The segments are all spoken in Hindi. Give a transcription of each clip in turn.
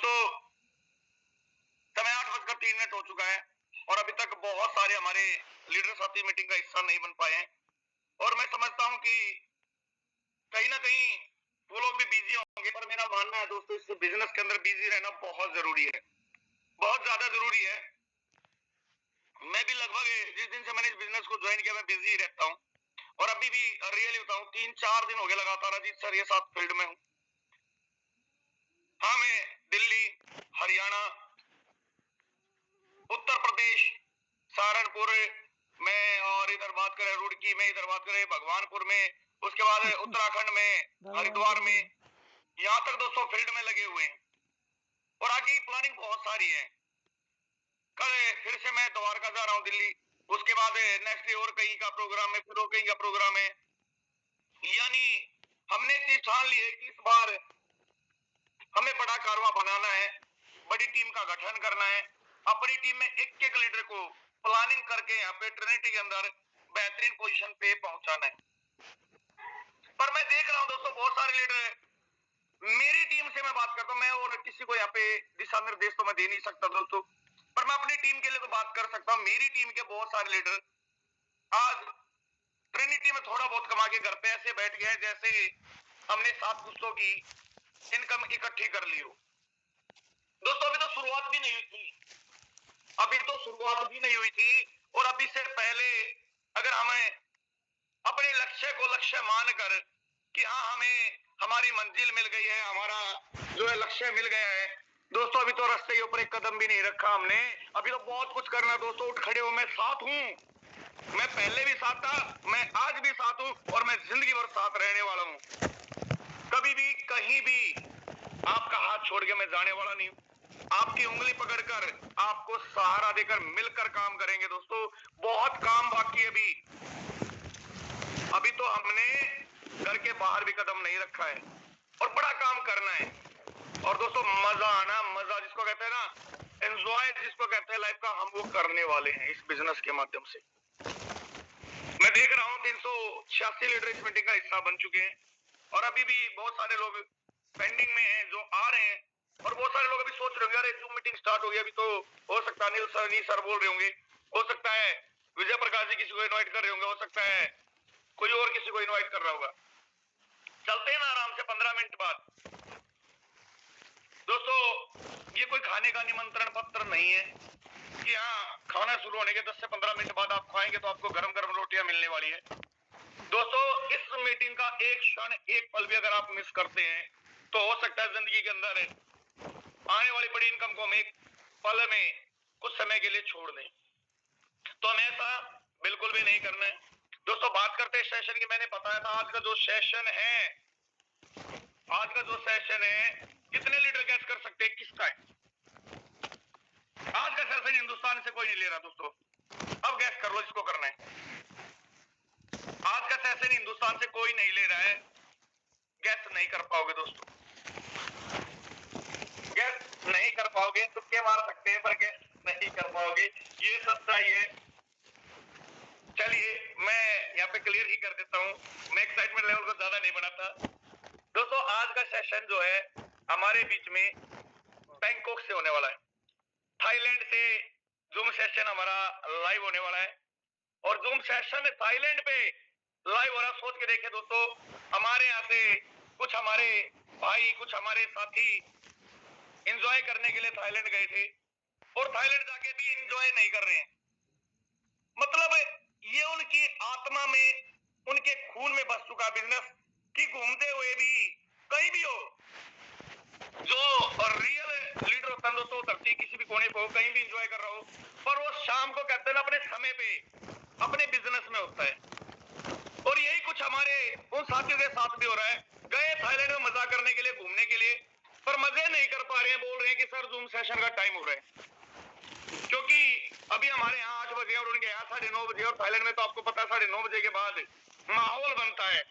दोस्तों समय 8:03 हो चुका है और अभी तक बहुत सारे हमारे लीडर साथी मीटिंग का हिस्सा नहीं बन पाए हैं और मैं समझता हूं कि कहीं ना कहीं वो लोग भी बिजी होंगे, पर मेरा मानना है दोस्तों इस बिजनेस के अंदर बिजी रहना बहुत जरूरी है, बहुत ज्यादा जरूरी है। मैं भी लगभग जिस दिन से मैंने इस बिजनेस को ज्वाइन किया मैं बिजी रहता हूँ और अभी भी रियली बताऊं 3-4 दिन हो गए लगातार अजीत सर ये साथ फील्ड में हूँ। हाँ, मैं दिल्ली, हरियाणा, उत्तर प्रदेश, सहारनपुर में, और इधर बात करें रुड़की में, इधर बात करें भगवानपुर में, उसके बाद उत्तराखंड में हरिद्वार में, यहाँ तक दोस्तों फील्ड में लगे हुए हैं और आगे की प्लानिंग बहुत सारी है। कल फिर से मैं द्वारका जा रहा हूँ दिल्ली, उसके बाद नेक्स्ट डे और कहीं का प्रोग्राम है, फिर और कहीं का प्रोग्राम है। यानी हमने चीज ठान ली है कि इस बार हमें बड़ा कारवां बनाना है, बड़ी टीम का गठन करना है, अपनी टीम में एक एक लीडर को प्लानिंग करके यहाँ पे ट्रिनिटी के अंदर बेहतरीन पोजीशन पे पहुंचाना है। पर मैं देख रहा हूं दोस्तों बहुत सारे लीडर, मेरी टीम से मैं बात करता हूं, मैं और किसी को यहाँ पे दिशा निर्देश तो मैं दे नहीं सकता दोस्तों, पर मैं अपनी टीम के लिए तो बात कर सकता हूँ। मेरी टीम के बहुत सारे लीडर आज ट्रिनिटी में थोड़ा बहुत कमा के घर पे ऐसे बैठ गए जैसे हमने 7 पुस्तों की इनकम इकट्ठी कर ली हो। दोस्तों अभी तो शुरुआत भी नहीं हुई थी, और अभी से पहले अगर हमें अपने लक्ष्य को लक्ष्य मानकर कि हाँ हमें हमारी मंजिल मिल गई है, हमारा जो है लक्ष्य मिल गया है दोस्तों, अभी तो रास्ते के ऊपर एक कदम भी नहीं रखा हमने, अभी तो बहुत कुछ करना है दोस्तों। उठ खड़े हो, मैं साथ हूं, मैं पहले भी साथ था, मैं आज भी साथ हूं और मैं जिंदगी भर साथ रहने वाला हूं। कभी भी कहीं भी आपका हाथ छोड़ के मैं जाने वाला नहीं हूं। आपकी उंगली पकड़कर आपको सहारा देकर मिलकर काम करेंगे दोस्तों। बहुत काम बाकी है अभी तो हमने घर के बाहर भी कदम नहीं रखा है और बड़ा काम करना है। और दोस्तों मजा आना, मजा जिसको कहते हैं ना, एंजॉय जिसको कहते हैं लाइफ का, हम वो करने वाले हैं इस बिजनेस के माध्यम से। मैं देख रहा हूँ 386 लीडर इस मीटिंग का हिस्सा बन चुके हैं और अभी भी बहुत सारे लोग पेंडिंग में हैं जो आ रहे हैं, और बहुत सारे लोग अभी सोच रहे होंगे अरे जूम मीटिंग स्टार्ट हो गई, अभी तो हो सकता है अनिल सर बोल रहे होंगे, हो सकता है विजय प्रकाश जी किसी को इन्वाइट कर रहे होंगे, हो सकता है कोई और किसी को इन्वाइट कर रहा होगा। चलते हैं ना आराम से 15 मिनट बाद। दोस्तों ये कोई खाने का निमंत्रण पत्र नहीं है कि हाँ खाना शुरू होने के 10 से 15 मिनट बाद आप खाएंगे तो आपको गरम गरम रोटियां मिलने वाली है। दोस्तों इस मीटिंग का एक क्षण एक पल भी अगर आप मिस करते हैं तो हो सकता है जिंदगी के अंदर आने वाली बड़ी इनकम को हम एक पल में कुछ समय के लिए छोड़ दें। तो हमें ऐसा बिल्कुल भी नहीं करना है दोस्तों। बात करते हैं सेशन की, मैंने बताया था आज का जो सेशन है कितने लीडर गैस कर सकते हैं किसका है? आज का सेशन हिंदुस्तान से कोई नहीं ले रहा दोस्तों, अब गैस कर लो जिसको करना है। आज का सेशन हिंदुस्तान से कोई नहीं ले रहा है, गैस नहीं कर पाओगे दोस्तों, गैस नहीं कर पाओगे। तुक्के मार सकते हैं पर गैस नहीं कर पाओगे, ये सच्चाई है। चलिए मैं यहाँ पे क्लियर ही कर देता हूँ, मैं एक्साइटमेंट लेवल को ज्यादा नहीं बनाता दोस्तों। आज का सेशन जो है हमारे बीच में बैंकॉक से होने वाला है, थाईलैंड से जूम सेशन हमारा लाइव होने वाला है और जूम सेशन थाईलैंड पे लाइव हो रहा। सोच के देखे दोस्तों, हमारे यहाँ से कुछ हमारे भाई, कुछ हमारे साथी एंजॉय करने के लिए थाईलैंड गए थे और थाईलैंड जाके भी एंजॉय नहीं कर रहे हैं। मतलब ये उनकी आत्मा में, उनके खून में बस चुका बिजनेस कि घूमते हुए भी कहीं भी हो, जो रियल लीडर होता है दोस्तों धरती किसी भी कोने पे हो, कहीं भी एंजॉय कर रहा हो, पर वो शाम को कहते हैं ना अपने समय पे अपने बिजनेस में होता है। और यही कुछ हमारे उन साथियों के साथ भी हो रहा है। गए थाईलैंड में मजा करने के लिए, घूमने के लिए, पर मजे नहीं कर पा रहे हैं, बोल रहे हैं कि सर जूम सेशन का टाइम हो रहा है, क्योंकि अभी हमारे यहाँ 8 बजे और उनके यहाँ 9:30 बजे, और थाईलैंड में तो आपको पता है 9:30 बजे के बाद माहौल बनता है।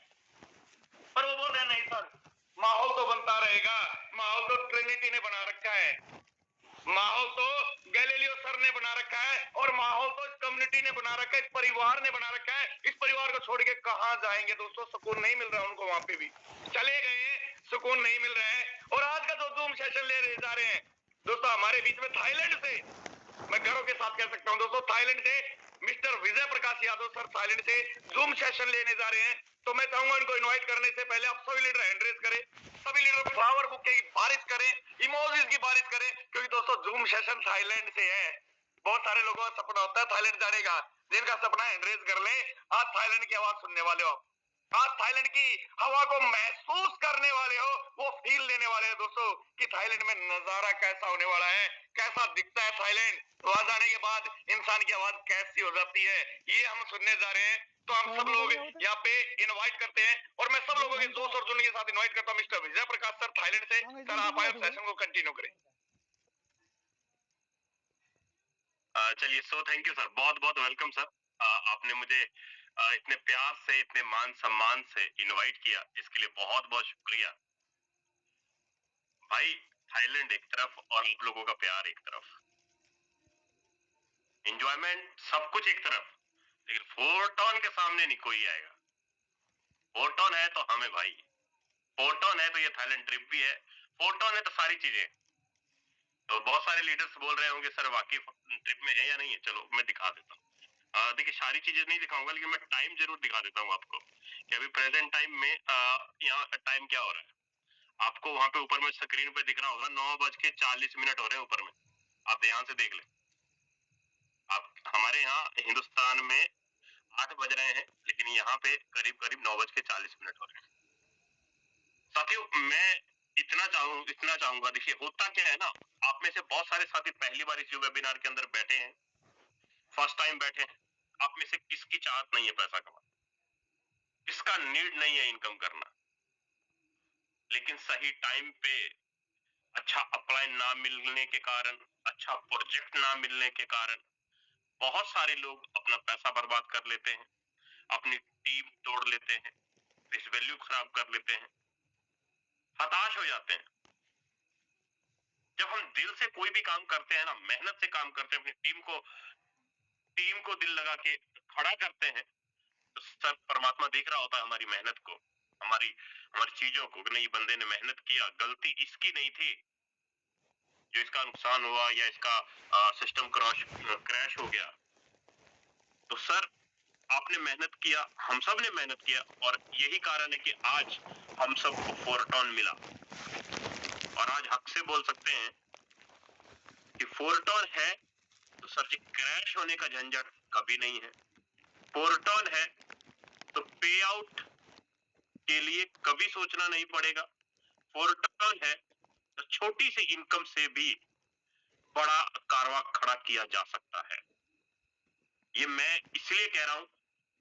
पर वो बोल रहे हैं नहीं सर माहौल तो बनता रहेगा, माहौल तो ट्रिनिटी ने बना रखा है, माहौल तो गैलीलियो सर ने बना रखा है, और माहौल तो इस कम्युनिटी ने बना रखा है, इस परिवार ने बना रखा है। इस परिवार को छोड़ के कहां जाएंगे दोस्तों, सुकून नहीं मिल रहा उनको, वहां पे भी चले गए सुकून नहीं मिल रहा है। और आज का जो जूम सेशन ले जा रहे हैं दोस्तों, हमारे बीच में थाईलैंड से, मैं गर्व के साथ कह सकता हूं दोस्तों, थाईलैंड से mister Vijay Prakash Yadav sir Thailand से जूम सेशन लेने जा रहे हैं। तो मैं चाहूंगा इनको इनवाइट करने से पहले आप सभी लीडर हैंड रेज करें, सभी लीडर को फ्लावर बुके की बारिश करें, इमोजीज की बारिश करें, क्योंकि दोस्तों जूम सेशन थाईलैंड से है। बहुत सारे लोगों का सपना होता है थाईलैंड जाने का, जिनका सपना हैंड रेज कर ले। आज थाईलैंड की आवाज सुनने वाले हो, आप थाईलैंड की हवा को महसूस करने वाले हो, वो फील लेने वाले हो दोस्तों कि थाईलैंड में नजारा कैसा होने वाला है, कैसा दिखता है थाईलैंड। वहां जाने के बाद इंसान की आवाज कैसी हो जाती है, ये हम सुनने जा रहे हैं। तो हम सब लोग यहाँ पे इनवाइट करते हैं और मैं सब लोगों के जोश और जुनून के साथ इनवाइट करता हूँ mister Vijay Prakash sir Thailand से। सर आप आए सेशन को कंटिन्यू करें। चलिए, सो थैंक यू सर, बहुत बहुत वेलकम सर। आपने मुझे इतने प्यार से, इतने मान सम्मान से इनवाइट किया, इसके लिए बहुत बहुत शुक्रिया भाई। थाईलैंड एक तरफ और आप लोगों का प्यार एक तरफ, एंजॉयमेंट सब कुछ एक तरफ, लेकिन फोर्टॉन के सामने नहीं कोई आएगा। फोर्टॉन है तो हमें भाई, फोर्टॉन है तो ये थाईलैंड ट्रिप भी है, फोर्टॉन है तो सारी चीजें। तो बहुत सारे लीडर्स बोल रहे होंगे सर वाकई ट्रिप में है या नहीं है। चलो मैं दिखा देता हूँ। देखिए, सारी चीजें नहीं दिखाऊंगा, लेकिन मैं टाइम जरूर दिखा देता हूँ आपको कि अभी प्रेजेंट टाइम में यहाँ टाइम क्या हो रहा है। आपको वहां पे ऊपर में स्क्रीन पे दिख रहा होगा 9:40 हो रहे हैं ऊपर में, आप ध्यान से देख लें। आप हमारे यहाँ हिंदुस्तान में 8 बज रहे हैं, लेकिन यहाँ पे करीब करीब 9:40 हो रहे हैं। साथियों, मैं इतना चाहूंगा, देखिए होता क्या है ना, आप में से बहुत सारे साथी पहली बार इस वेबिनार के अंदर बैठे हैं, फर्स्ट टाइम बैठे हैं। आप में से किसकी चाहत नहीं है पैसा कमाना, किसका नीड नहीं है इनकम करना, लेकिन सही टाइम पे अच्छा अप्लाई ना मिलने के कारण, अच्छा प्रोजेक्ट ना मिलने के कारण बहुत सारे लोग अपना पैसा बर्बाद कर लेते हैं, अपनी टीम तोड़ लेते हैं, फेस वैल्यू खराब कर लेते हैं, हताश हो जाते हैं। जब हम दिल से कोई भी काम करते हैं ना, मेहनत से काम करते हैं, अपनी टीम को दिल लगा के खड़ा करते हैं, तो सर परमात्मा देख रहा होता है हमारी मेहनत को, हमारी चीजों को। नहीं, बंदे ने मेहनत किया, गलती इसकी नहीं थी जो इसका नुकसान हुआ या इसका सिस्टम क्रैश हो गया। तो सर आपने मेहनत किया, हम सब ने मेहनत किया, और यही कारण है कि आज हम सबको फोर्टॉन मिला। और आज हक से बोल सकते हैं कि फोर्टॉन है तो सर जी क्रैश होने का झंझट कभी नहीं है। फोर्टॉन है तो पे आउट के लिए कभी सोचना नहीं पड़ेगा। फोर्टॉन है तो छोटी सी इनकम से भी बड़ा कारवां खड़ा किया जा सकता है। ये मैं इसलिए कह रहा हूं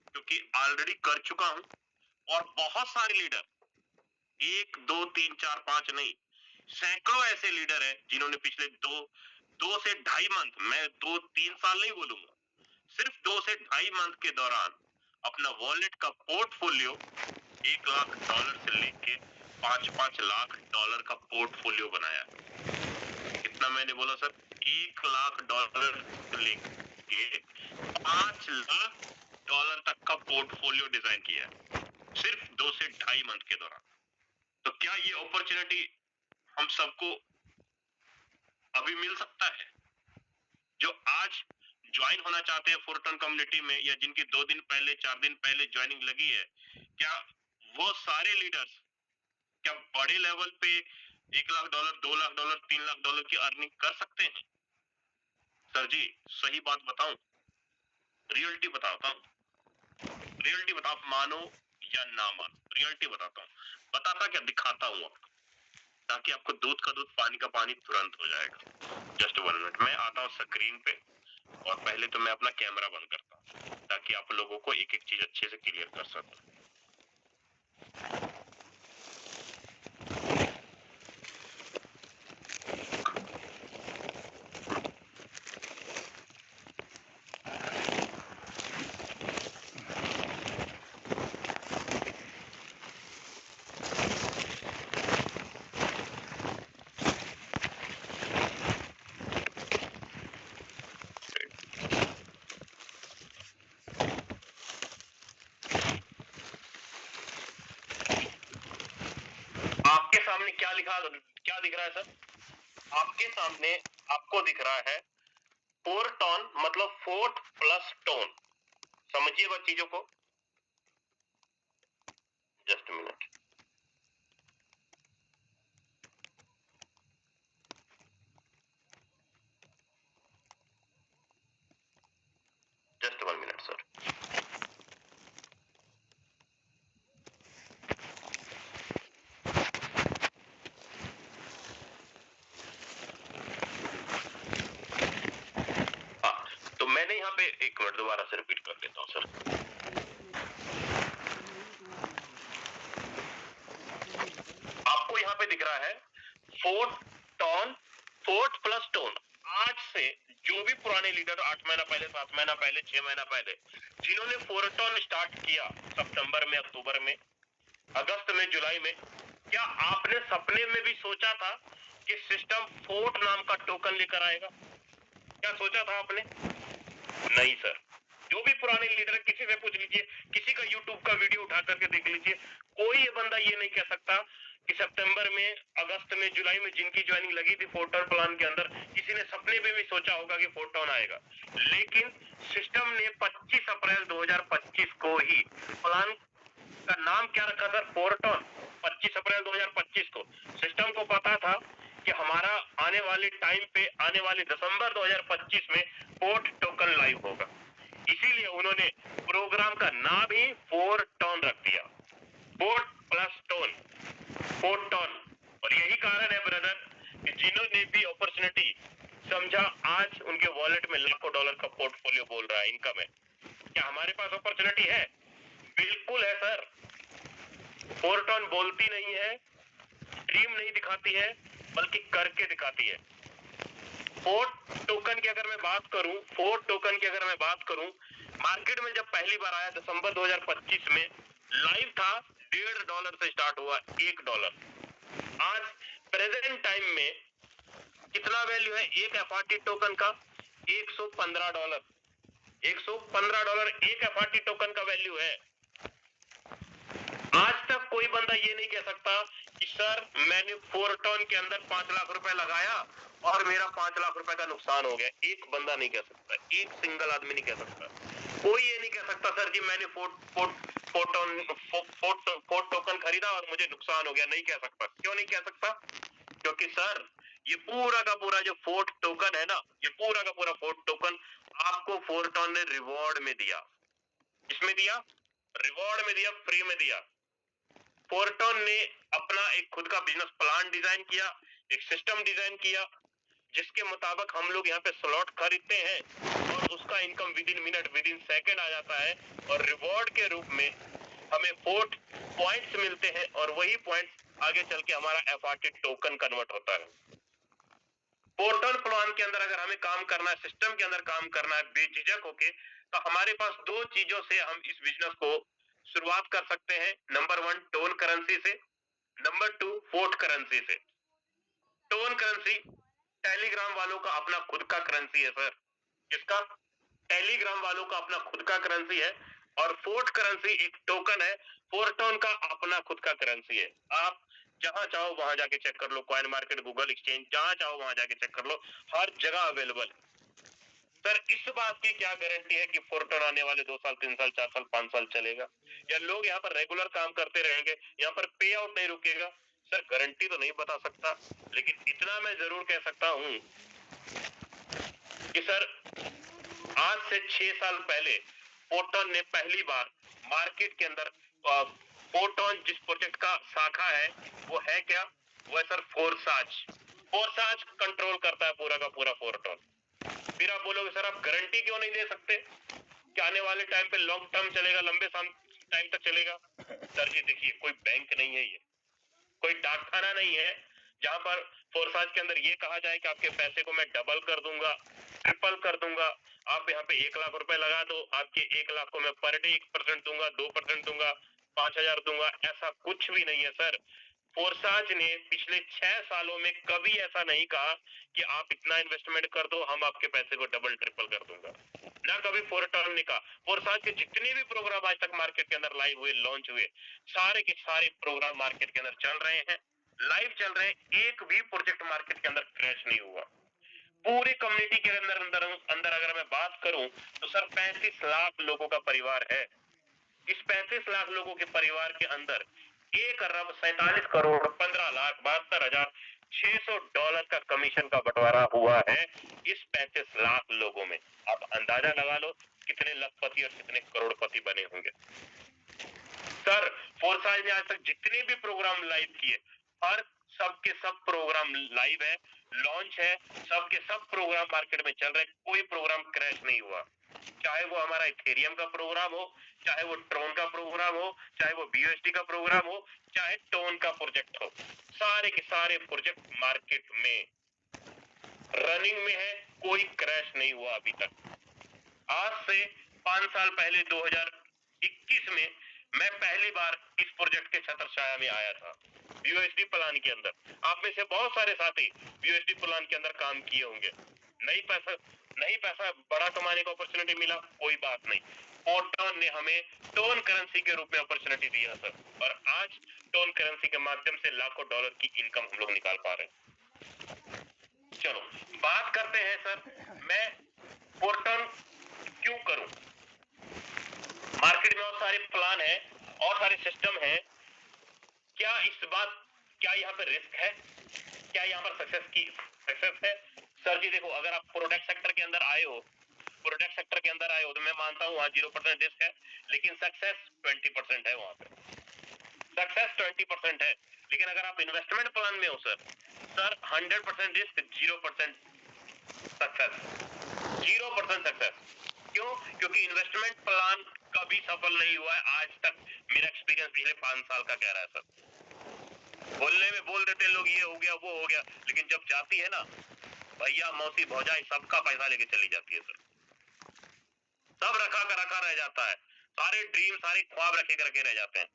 क्योंकि ऑलरेडी कर चुका हूं, और बहुत सारे लीडर, 1 2 3 4 5 नहीं, सैकड़ों ऐसे लीडर हैं जिन्होंने पिछले दो से ढाई मंथ, मैं 2-3 साल नहीं बोलूंगा, सिर्फ 2 से ढाई मंथ के दौरान अपना वॉलेट का पोर्टफोलियो $1 लाख से लेके $5-5 लाख का पोर्टफोलियो बनाया। कितना मैंने बोला सर? $1 लाख से लेके $5 लाख तक का पोर्टफोलियो डिजाइन किया है सिर्फ 2 से ढाई मंथ के दौरान। तो क्या ये अपॉर्चुनिटी हम सबको अभी मिल सकता है? जो आज ज्वाइन होना चाहते हैं फोर्टॉन कम्युनिटी में, या जिनकी 2 दिन पहले 4 दिन पहले ज्वाइनिंग लगी है, क्या वो सारे लीडर्स क्या बड़े लेवल पे $1 लाख, $2 लाख, $3 लाख की अर्निंग कर सकते हैं? सर जी सही बात बताऊं, रियलिटी बताता हूं, रियलिटी बता, मानो या ना मानो, रियलिटी बताता हूं, बताता क्या, दिखाता हूं आपको, ताकि आपको दूध का दूध पानी का पानी तुरंत हो जाएगा। जस्ट 1 मिनट, मैं आता हूँ स्क्रीन पे, और पहले तो मैं अपना कैमरा बंद करता हूँ ताकि आप लोगों को एक एक चीज अच्छे से क्लियर कर सकूं। क्या दिख रहा है सर? आपके सामने आपको दिख रहा है 4 टन मतलब 4 प्लस टोन। समझिए बस चीजों को, just minute. Just 1 minute sir. हाँ, तो मैंने यहाँ पे एक मिनट दोबारा से रिपीट कर देता हूँ सर। आपको यहाँ पे दिख रहा है 4 टन 4 प्लस टोन। आज से जो भी पुराने लीडर 8 महीना पहले, 7 महीना पहले, 6 महीना पहले जिन्होंने 4 टन स्टार्ट किया सितंबर में, अक्टूबर में, अगस्त में, जुलाई में, क्या आपने सपने में भी सोचा था कि सिस्टम फोर्ट नाम का टोकन लेकर आएगा? क्या सोचा था आपने? नहीं सर। जो भी पुराने लीडर, किसी से पूछ लीजिए, किसी का यूट्यूब का वीडियो उठा करके देख लीजिए, कोई ये बंदा ये नहीं कह सकता कि सितंबर में, अगस्त में, जुलाई में जिनकी ज्वाइनिंग लगी थी 4 टन प्लान के अंदर, किसी ने सपने में भी सोचा होगा कि 4 टन आएगा। लेकिन सिस्टम ने 25 अप्रैल 2025 को ही प्लान का नाम क्या रखा सर? 4 टन। 25 अप्रैल 2025 को सिस्टम को पता था कि हमारा आने वाले टाइम पे, आने वाले दिसंबर 2025 में 4 टोकन लाइव होगा। इसीलिए उन्होंने प्रोग्राम का नाम ही 4 टन रख दिया, 4 प्लस टन, 4 टन। और यही कारण है ब्रदर कि जिन्होंने भी अपॉर्चुनिटी समझा, आज उनके वॉलेट में लाखों डॉलर का पोर्टफोलियो बोल रहा है, इनकम है। क्या हमारे पास अपॉर्चुनिटी है? बिल्कुल है सर। 4 टन बोलती नहीं है, ड्रीम नहीं दिखाती है, बल्कि करके दिखाती है। 4 टोकन की अगर मैं बात करूं, मार्केट में जब पहली बार आया दिसंबर 2025 में, लाइव था, $1.5 से स्टार्ट हुआ, $1। आज प्रेजेंट टाइम में कितना वैल्यू है एक एफआरटी टोकन का? $115। $115 एक एफआरटी टोकन का वैल्यू है। आज तक कोई बंदा ये नहीं कह सकता कि सर मैंने 4 टन के अंदर 5 लाख रुपए लगाया और मेरा 5 लाख रुपए का नुकसान हो गया। एक बंदा नहीं कह सकता, एक सिंगल आदमी नहीं कह सकता। कोई ये नहीं कह सकता सर जी मैंने 4 टोकन खरीदा और मुझे नुकसान हो गया। नहीं कह सकता। क्यों नहीं कह सकता? क्योंकि सर ये पूरा का पूरा जो 4 टोकन है ना, ये पूरा का पूरा 4 टोकन आपको 4 टन ने रिवॉर्ड में दिया। किसमें दिया? रिवॉर्ड में दिया, फ्री में दिया। 4 टन ने अपना एक खुद का बिजनेस प्लान डिजाइन किया, एक सिस्टम डिजाइन किया, जिसके मुताबिक हम लोग यहाँ पे स्लॉट खरीदते हैं और उसका income within minute, within second आ जाता है और रिवॉर्ड के रूप में हमें 4 पॉइंट्स मिलते हैं और वही पॉइंट्स आगे चल के हमारा एफआरटी टोकन कन्वर्ट होता है। 4 टन प्लान के अंदर अगर हमें काम करना है, सिस्टम के अंदर काम करना है बेझिझक होके, तो हमारे पास 2 चीजों से हम इस बिजनेस को शुरुआत कर सकते हैं। नंबर 1 टोन करेंसी से, नंबर 2 फोर्ट करेंसी से। टोन करेंसी टेलीग्राम वालों का अपना खुद का करेंसी है सर। किसका? टेलीग्राम वालों का अपना खुद का करेंसी है। और फोर्ट करेंसी एक टोकन है, 4 टन का अपना खुद का करेंसी है। आप जहां चाहो वहां जाके चेक कर लो, कॉइन मार्केट, गूगल एक्सचेंज, जहां चाहो वहां जाके चेक कर लो, हर जगह अवेलेबल है। सर इस बात की क्या गारंटी है कि 4 टन आने वाले 2 साल, 3 साल, 4 साल, 5 साल चलेगा, या लोग यहाँ पर रेगुलर काम करते रहेंगे, यहाँ पर पे आउट नहीं रुकेगा? सर गारंटी तो नहीं बता सकता, लेकिन इतना मैं जरूर कह सकता हूं कि सर आज से 6 साल पहले 4 टन ने पहली बार मार्केट के अंदर 4 टन जिस प्रोजेक्ट का शाखा है वो है क्या? वो है सर फोरसाज। फोरसाज कंट्रोल करता है पूरा का पूरा 4 टन। फिर आप बोलोगे सर आप गारंटी क्यों नहीं दे सकते कि आने वाले टाइम पे लॉन्ग टर्म चलेगा, लंबे टाइम तक चलेगा? सर जी देखिए, कोई बैंक नहीं है, ये कोई डाकखाना नहीं है जहां पर फोरसाज के अंदर ये कहा जाए कि आपके पैसे को मैं डबल कर दूंगा, ट्रिपल कर दूंगा। आप यहाँ पे 1 लाख रुपए लगा दो, आपके 1 लाख को मैं पर डे 1% दूंगा, 2% दूंगा, 5,000 दूंगा। ऐसा कुछ भी नहीं है सर। फोरसाज ने पिछले 6 सालों में कभी ऐसा नहीं कहा कि आप इतना इन्वेस्टमेंट कर दो, हम आपके पैसे को डबल ट्रिपल कर दूंगा। ना कभी 4 टन ने कहा। फोरसाज के जितने भी प्रोग्राम आज तक मार्केट के अंदर लाइव हुए, लॉन्च हुए, सारे के सारे प्रोग्राम मार्केट के अंदर चल रहे हैं। लाइव चल रहे हैं, एक भी प्रोजेक्ट मार्केट के अंदर क्रैश नहीं हुआ। पूरे कम्युनिटी के अंदर अंदर अंदर अगर मैं बात करूं तो सर 35 लाख लोगों का परिवार है। इस 35 लाख लोगों के परिवार के अंदर 1 अरब 47 करोड़ 15,72,600 डॉलर का कमीशन का बंटवारा हुआ है इस 35 लाख लोगों में। आप अंदाजा लगा लो कितने लखपति और कितने करोड़पति बने होंगे। सर फोरसाइज ने आज तक जितने भी प्रोग्राम लाइव किए, हर सब के सब प्रोग्राम लाइव है, लॉन्च है, सब के सब प्रोग्राम मार्केट में चल रहे, कोई प्रोग्राम क्रैश नहीं हुआ। चाहे वो हमारा इथेरियम का प्रोग्राम हो, चाहे वो ट्रोन का प्रोग्राम हो, चाहे वो BUSD का प्रोग्राम हो, चाहे टोन का प्रोजेक्ट हो, सारे के सारे प्रोजेक्ट मार्केट में रनिंग में है, कोई क्रैश नहीं हुआ अभी तक। आज से 5 साल पहले 2021 में मैं पहली बार इस प्रोजेक्ट के छत्र छाया में आया था BUSD प्लान के अंदर। आप में से बहुत सारे साथी BUSD प्लान के अंदर काम किए होंगे। नहीं पैसा बड़ा कमाने का अपॉर्चुनिटी मिला, कोई बात नहीं, फोरटॉन ने हमें टोन करेंसी के रूप में अपॉर्चुनिटी दिया सर, और आज टोन करेंसी के माध्यम से लाखों डॉलर की इनकम हम लोग निकाल पा रहे हैं। चलो बात करते हैं सर, मैं फोरटॉन क्यों करूं। मार्केट में और सारे प्लान है और सारे सिस्टम है, क्या यहाँ पर रिस्क है, क्या यहाँ पर सक्सेस है। सर जी देखो, अगर आप प्रोडक्ट सेक्टर के अंदर आए हो तो मैं मानता हूँ वहाँ 0% रिस्क है, लेकिन सक्सेस 20% है। वहाँ पे सक्सेस 20% है, लेकिन अगर आप इन्वेस्टमेंट प्लान में हो सर 100% रिस्क, 0% सक्सेस। 0% सक्सेस क्यों? क्योंकि इन्वेस्टमेंट प्लान कभी सफल नहीं हुआ है आज तक। मेरा एक्सपीरियंस पिछले 5 साल का कह रहा है सर। बोलने में बोल देते लोग ये हो गया वो हो गया, लेकिन जब जाती है ना भैया मौसी भौजाई सबका पैसा लेके चली जाती है सर। सब रखा रह जाता है, सारे ड्रीम सारे ख्वाब रखे रह जाते हैं।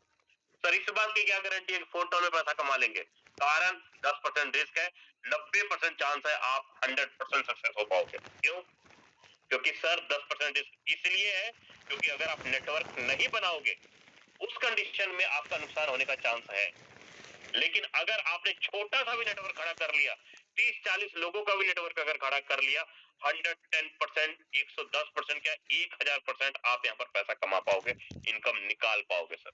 सर इस बात की क्या गारंटी है कि फोरटॉन में पैसा कमा लेंगे? कारण 10% रिस्क है, 90% चांस है आप 100% सक्सेस हो पाओगे। क्यों? क्योंकि सर 10% रिस्क इसलिए है क्योंकि अगर आप नेटवर्क नहीं बनाओगे उस कंडीशन में आपका नुकसान होने का चांस है। लेकिन अगर आपने छोटा सा भी नेटवर्क खड़ा कर लिया, 30-40 लोगों का भी नेटवर्क अगर खड़ा कर लिया, 110%, 110% क्या 1000% आप यहाँ पर पैसा कमा पाओगे, इनकम निकाल पाओगे सर।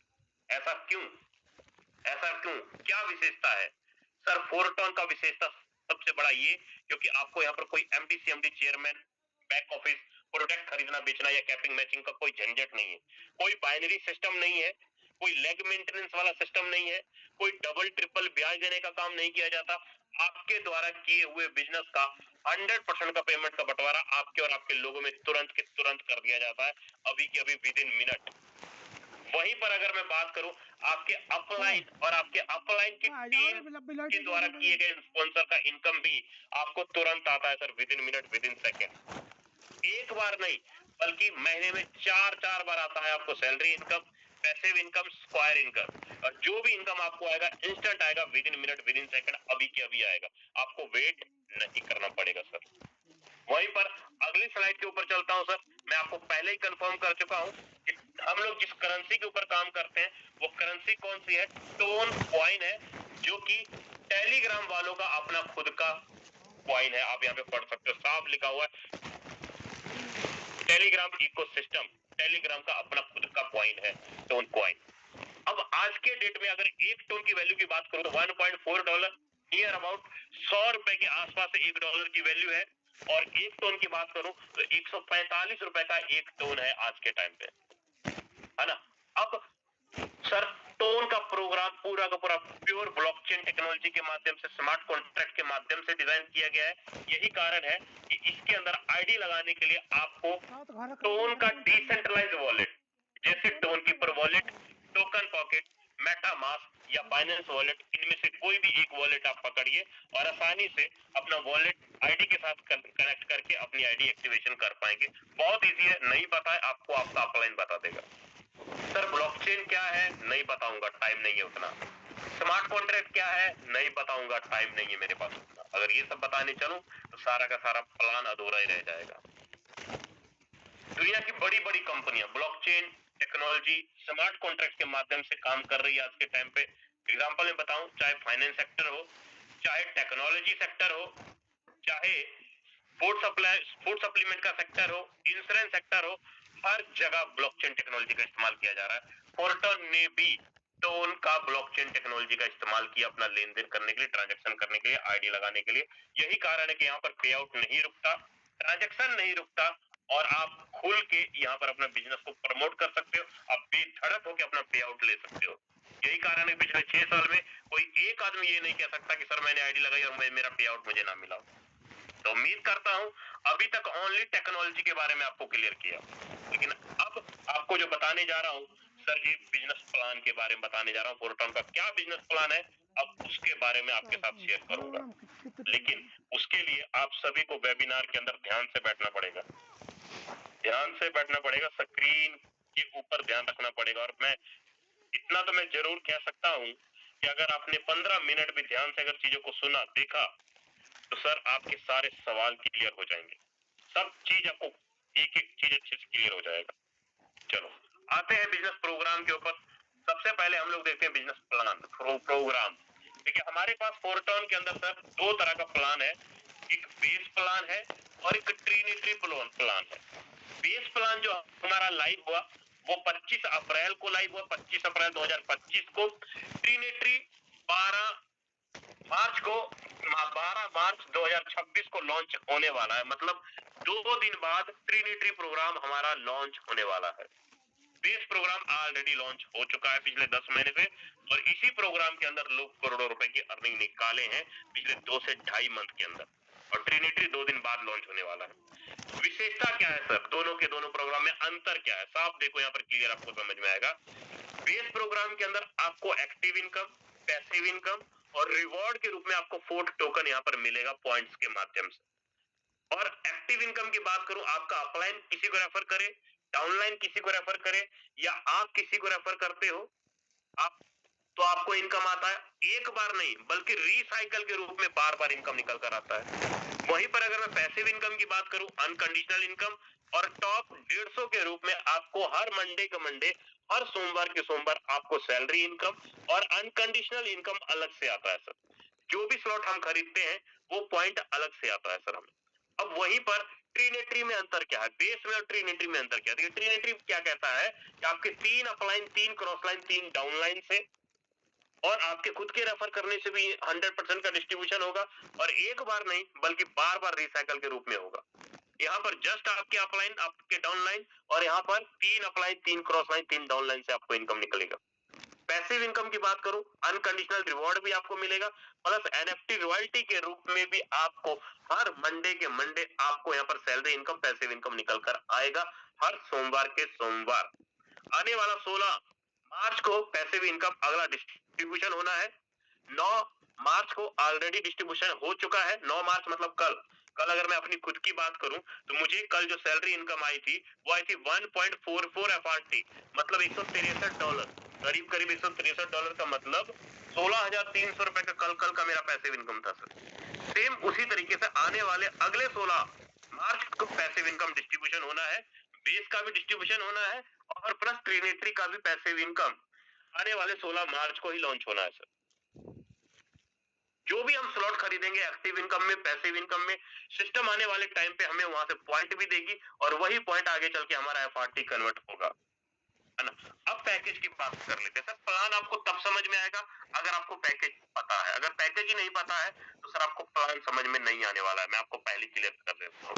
ऐसा क्यों? क्या विशेषता है सर? फोरटॉन का विशेषता सबसे बड़ा ये, क्योंकि आपको यहाँ पर कोई MD CMD chairman, back office, product खरीदना बेचना या कैपिंग मैचिंग का कोई झंझट नहीं है, कोई बाइनरी सिस्टम नहीं है, कोई लेग मेंटेनेंस वाला सिस्टम नहीं है, कोई डबल ट्रिपल ब्याज देने का काम नहीं किया जाता। आपके द्वारा किए हुए बिजनेस का 100% का पेमेंट का बंटवारा आपके और आपके लोगों में तुरंत के तुरंत कर दिया जाता है, अभी के अभी विद इन मिनट। वहीं पर अगर मैं बात करूं आपके अपलाइन और आपके अपलाइन की टीम के द्वारा किए गए स्पॉन्सर का इनकम भी आपको तुरंत आता है sir, with in minute, within second. एक बार नहीं बल्कि महीने में 4 बार आता है आपको salary income, passive income, square income, और जो भी इनकम आपको आएगा इंस्टेंट आएगा, with in minute, within second, अभी के अभी आएगा, आपको वेट नहीं करना पड़ेगा सर। वहीं पर अगली स्लाइड के ऊपर चलता हूं सर। मैं आपको पहले ही कंफर्म कर चुका हूं कि हम लोग जिस करेंसी के ऊपर काम करते हैं वो करेंसी कौन सी है? टोन कॉइन है, जो कि टेलीग्राम वालों का अपना खुद का कॉइन है। आप यहाँ पे पढ़ सकते हो, साफ लिखा हुआ है टेलीग्राम इकोसिस्टम, टेलीग्राम का अपना खुद का कॉइन है टोन कॉइन। अब आज के डेट में अगर एक टोन की वैल्यू की बात करूं तो $1.4, नियर अबाउट 100 रुपए के आसपास $1 की वैल्यू है, और एक टोन की बात करूं तो 145 रुपए का एक टोन है आज के टाइम पे, है ना। अब सर टोन का प्रोग्राम पूरा का पूरा प्योर ब्लॉकचेन टेक्नोलॉजी के माध्यम से, स्मार्ट कॉन्ट्रैक्ट के माध्यम से डिजाइन किया गया है। यही कारण है कि इसके अंदर आईडी लगाने के लिए आपको टोन का डिसेंट्रलाइज्ड वॉलेट, जैसे tone keeper wallet, token pocket, MetaMask या बाइनेंस वॉलेट, इनमें से कोई भी एक वॉलेट आप पकड़िए और आसानी से अपना वॉलेट आईडी के साथ कनेक्ट करके अपनी आईडी एक्टिवेशन कर पाएंगे। बहुत इजी है, नहीं पता है आपको आपका अपलाइन बता देगा। सर ब्लॉकचेन क्या है? नहीं बताऊंगा, टाइम नहीं है उतना। स्मार्ट कॉन्ट्रैक्ट क्या है? नहीं बताऊंगा, टाइम नहीं है मेरे पास उतना। अगर ये सब बताने चलूं तो सारा का सारा प्लान अधूरा ही रह जाएगा। दुनिया की बड़ी बड़ी कंपनियां ब्लॉकचेन टेक्नोलॉजी, स्मार्ट कॉन्ट्रैक्ट के माध्यम से काम कर रही है आज के टाइम पे। एग्जाम्पल में बताऊं, चाहे फाइनेंस सेक्टर हो, चाहे टेक्नोलॉजी सेक्टर हो, चाहे फूड सप्लीमेंट का सेक्टर हो, इंश्योरेंस सेक्टर हो, हर जगह ब्लॉकचेन टेक्नोलॉजी का इस्तेमाल किया जा रहा है। फोर्टोन ने भी टोन का ब्लॉकचेन टेक्नोलॉजी का इस्तेमाल किया अपना लेन देन करने के लिए, ट्रांजैक्शन करने के लिए, आईडी लगाने के लिए। यही कारण है कि यहाँ पर पे आउट नहीं रुकता, ट्रांजैक्शन नहीं रुकता, और आप खुल के यहाँ पर अपना बिजनेस को प्रमोट कर सकते हो, आप बेधड़क होकर अपना पे आउट ले सकते हो। यही कारण है पिछले 6 साल में कोई एक आदमी ये नहीं कह सकता कि सर मैंने आईडी लगाई और मेरा पे आउट मुझे ना मिला। तो उम्मीद करता हूं अभी तक ओनली टेक्नोलॉजी के बारे में आपको क्लियर किया, लेकिन अब आपको जो बताने जा रहा हूं सर जी, बिजनेस प्लान के बारे में बताने जा रहा हूं। फोर्टोन का क्या बिजनेस प्लान है, अब उसके बारे में आपके साथ शेयर करूंगा। लेकिन उसके लिए आप सभी को वेबिनार के अंदर ध्यान से बैठना पड़ेगा, ध्यान से बैठना पड़ेगा, स्क्रीन के ऊपर ध्यान रखना पड़ेगा। और मैं इतना तो मैं जरूर कह सकता हूं कि अगर आपने 15 मिनट भी ध्यान से अगर चीजों को सुना, देखा, तो सर आपके सारे सवाल क्लियर हो जाएंगे, सब चीज आपको एक एक चीज अच्छे से क्लियर हो जाएगा। चलो आते हैं बिजनेस प्रोग्राम के ऊपर। सबसे पहले हम लोग देखते हैं बिजनेस प्लान प्रोग्राम। देखिए हमारे पास फोर्टोन के अंदर सर दो तरह का प्लान है, एक बेस प्लान है और एक ट्रिनिटी प्लान है। बेस प्लान जो हमारा लाइव हुआ वो 25 अप्रैल को लाइव हुआ, 25 अप्रैल 2025 को। ट्रिनिटी 12 मार्च 2026 को लॉन्च होने वाला है, मतलब 2 दिन बाद ट्रिनिटी प्रोग्राम हमारा लॉन्च होने वाला है। बेस प्रोग्राम ऑलरेडी लॉन्च हो चुका है पिछले 10 महीने से, और इसी प्रोग्राम के अंदर लोग करोड़ों रुपए की अर्निंग निकाले हैं पिछले 2 से 2.5 मंथ के अंदर, और ट्रिनिटी 2 दिन बाद लॉन्च होने वाला है। विशेषता क्या है सर, दोनों के दोनों प्रोग्राम में अंतर क्या है, साफ देखो यहाँ पर क्लियर आपको समझ में आएगा। बेस प्रोग्राम के अंदर आपको एक्टिव इनकम, पैसिव इनकम और रिवॉर्ड के रूप में आपको फोर्ट टोकन यहाँ पर मिलेगा पॉइंट्स के माध्यम से। और एक्टिव इनकम की बात करूं, आपका अपलाइन किसी को रेफर करे, डाउनलाइन किसी को रेफर करे, या आप किसी को रेफर करते हो, आप तो आपको इनकम आता है एक बार नहीं बल्कि रिसाइकल के रूप में बार बार इनकम निकल कर आता है। वहीं पर अगर मैं पैसिव इनकम की बात करूं, अनकंडीशनल इनकम और टॉप 150 के रूप में आपको हर मंडे के मंडे, हर सोमवार के सोमवार आपको सैलरी इनकम और अनकंडीशनल इनकम अलग से आता है सर। जो भी स्लॉट हम खरीदते हैं वो पॉइंट अलग से आता है सर हमें। अब वहीं पर ट्रिनिटी में अंतर क्या है, बेस में और ट्रिनिटी में अंतर क्या है? ट्रिनिटी क्या कहता है कि आपके 3 अपलाइन, 3 क्रॉस लाइन, 3 डाउनलाइन से और आपके खुद के रेफर करने से भी 100% का डिस्ट्रीब्यूशन होगा, और एक बार नहीं बल्कि बार बार रिसाइकल के रूप में होगा। यहाँ पर जस्ट आपके अपलाइन, आपके डाउनलाइन, और यहाँ पर 3 अपलाइन, 3 क्रॉस लाइन, 3 डाउनलाइन से आपको इनकम निकलेगा। पैसिव इनकम की बात करूं, अनकंडीशनल रिवॉर्ड भी आपको मिलेगा, प्लस एनएफटी रॉयल्टी के रूप में भी आपको हर मंडे के मंडे आपको यहाँ पर सैलरी इनकम, पैसिव इनकम निकल कर आएगा हर सोमवार के सोमवार। आने वाला 16 मार्च को पैसिव इनकम अगला डिस्ट्रीब्यूशन होना है। 9 मार्च को ऑलरेडी डिस्ट्रीब्यूशन हो चुका है, 9 मार्च मतलब कल। कल अगर मैं अपनी खुद की बात करूं तो मुझे कल जो सैलरी इनकम आई थी वो आई थी 1.44 एफआरटी, मतलब $163, करीब करीब $163 का, मतलब 16,300 रुपए का कल का मेरा पैसिव इनकम था सर। सेम उसी तरीके से आने वाले अगले 16 मार्च को पैसिव इनकम डिस्ट्रीब्यूशन होना है, बेस का भी डिस्ट्रीब्यूशन होना है, और प्लस ट्रिनिटी का भी पैसिव इनकम आने वाले 16 मार्च को ही लॉन्च होना है सर। जो भी हम स्लॉट खरीदेंगे एक्टिव इनकम में, पैसिव इनकम में, सिस्टम आने वाले टाइम पे हमें वहां से पॉइंट भी देगी, और वही पॉइंट आगे चल के हमारा एफआरटी कन्वर्ट होगा, है ना। अब पैकेज की बात कर लेते हैं सर। प्लान आपको तब समझ में आएगा अगर आपको पैकेज पता है, अगर पैकेज ही नहीं पता है तो सर आपको प्लान समझ में नहीं आने वाला है, मैं आपको पहले क्लियर कर देता हूँ।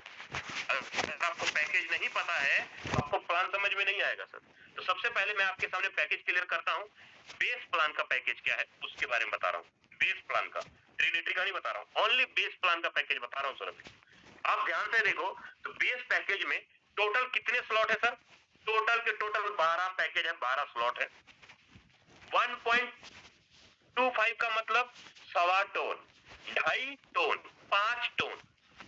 अगर आपको पैकेज नहीं पता है तो आपको प्लान समझ में नहीं आएगा सर। तो सबसे पहले मैं आपके सामने पैकेज क्लियर करता हूँ। बेस प्लान का पैकेज क्या है उसके बारे में बता रहा हूँ, बेस प्लान का, ट्रिनिटी का नहीं बता रहा हूँ, ओनली बेस प्लान का पैकेज बता रहा हूँ सर। आप ध्यान से देखो तो बेस पैकेज में टोटल कितने स्लॉट है सर? टोटल के टोटल 12 पैकेज है, 12 स्लॉट है। 1.25 का मतलब 1.25 tone, 2.5 tone, 5 tone,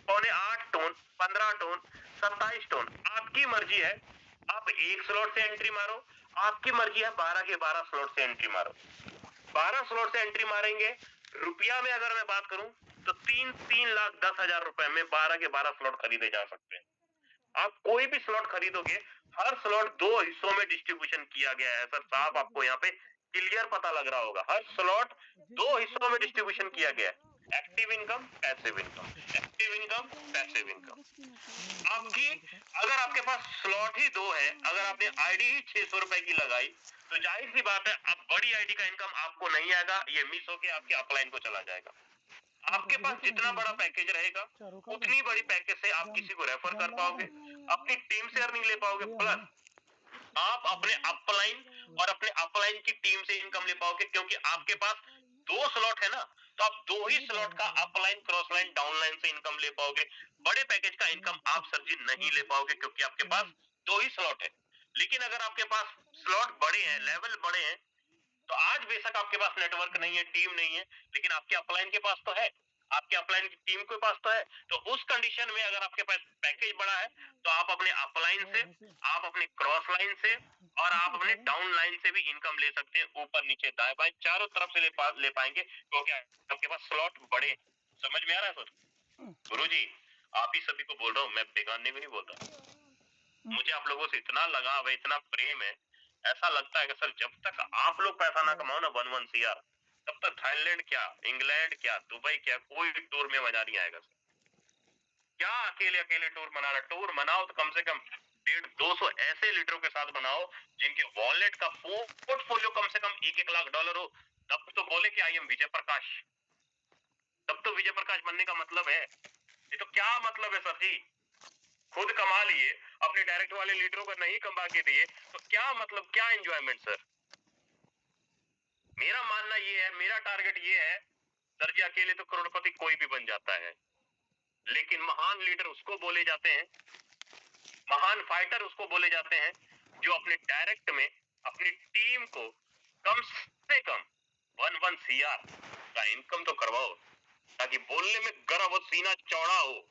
7.25 tone, 15 tone, 27 tone, आपकी मर्जी है। आप एक स्लॉट से एंट्री मारो, आपकी मर्जी है 12 के 12 स्लॉट से एंट्री मारो। 12 स्लॉट से एंट्री मारेंगे, रुपया में अगर मैं बात करूं तो 3,10,000 रुपए में 12 के 12 स्लॉट खरीदे जा सकते हैं। आप कोई भी स्लॉट खरीदोगे, हर स्लॉट 2 हिस्सों में डिस्ट्रीब्यूशन किया गया है सर, साफ आपको यहाँ पे क्लियर पता लग रहा होगा। हर स्लॉट दो हिस्सों में डिस्ट्रीब्यूशन किया गया है, active income, passive income, active income, passive income. आपकी अगर आपके पास स्लॉट ही दो है, अगर आपने आईडी ही 600 रुपए की लगाई, तो जाहिर सी बात है अब बड़ी आईडी का इनकम आपको नहीं आएगा, ये मिस होके आपके अपलाइन को चला जाएगा। आपके पास जितना बड़ा पैकेज रहेगा उतनी बड़ी पैकेज से आप किसी को रेफर कर पाओगे, अपनी टीम से अर्निंग ले पाओगे, प्लस आप अपने अपलाइन और अपने अपलाइन की टीम से इनकम ले पाओगे, क्योंकि आपके पास दो स्लॉट है ना, तो आप दो ही स्लॉट का upline, cross line, down line से इनकम ले पाओगे। बड़े पैकेज का इनकम आप सर जी नहीं ले पाओगे, क्योंकि आपके पास दो ही स्लॉट है। लेकिन अगर आपके पास स्लॉट बड़े हैं, लेवल बड़े हैं, तो आज बेशक आपके पास नेटवर्क नहीं है, टीम नहीं है, लेकिन आपके अपलाइन के पास तो है, आपके अपलाइन की टीम के पास तो है। तो उस कंडीशन में अगर आपके पास पैकेज बड़ा है, तो आप अपने अपलाइन से, आप अपने क्रॉस लाइन से और आप अपने डाउन लाइन से भी इनकम ले सकते हैं, ऊपर नीचे दाएं बाएं चारों तरफ से ले पाएंगे, क्योंकि आपके पास स्लॉट बड़े। समझ में आ रहा है सर? गुरुजी आप ही सभी को बोल रहा हूँ, मैं बेगाने में नहीं बोल रहा। मुझे आप लोगों से इतना लगाव है, इतना प्रेम है, ऐसा लगता है कि सर जब तक आप लोग पैसा ना कमाओ ना 1 CR, तब तक थाईलैंड क्या, इंग्लैंड क्या, दुबई क्या, कोई टूर में मजा नहीं आएगा सर। क्या अकेले अकेले टूर मनाना? टूर मनाओ तो कम से कम 150-200 ऐसे लीडरों के साथ बनाओ जिनके वॉलेट का पोर्टफोलियो कम से कम $1-1 लाख हो, तब तो बोले कि आई एम विजय प्रकाश। तब तो विजय प्रकाश बनने का मतलब है। ये तो क्या मतलब है सर जी? खुद कमा लिए, अपने डायरेक्ट वाले लीडरों को नहीं कमा के दिए, तो क्या मतलब, क्या एंजॉयमेंट सर? मेरा मानना ये है, मेरा टारगेट ये है सर जी, अकेले तो करोड़पति कोई भी बन जाता है, लेकिन महान लीडर उसको बोले जाते हैं, महान फाइटर उसको बोले जाते हैं, जो अपने डायरेक्ट में अपनी टीम को कम से कम 1 CR का इनकम तो करवाओ, ताकि बोलने में गर्व हो, सीना चौड़ा हो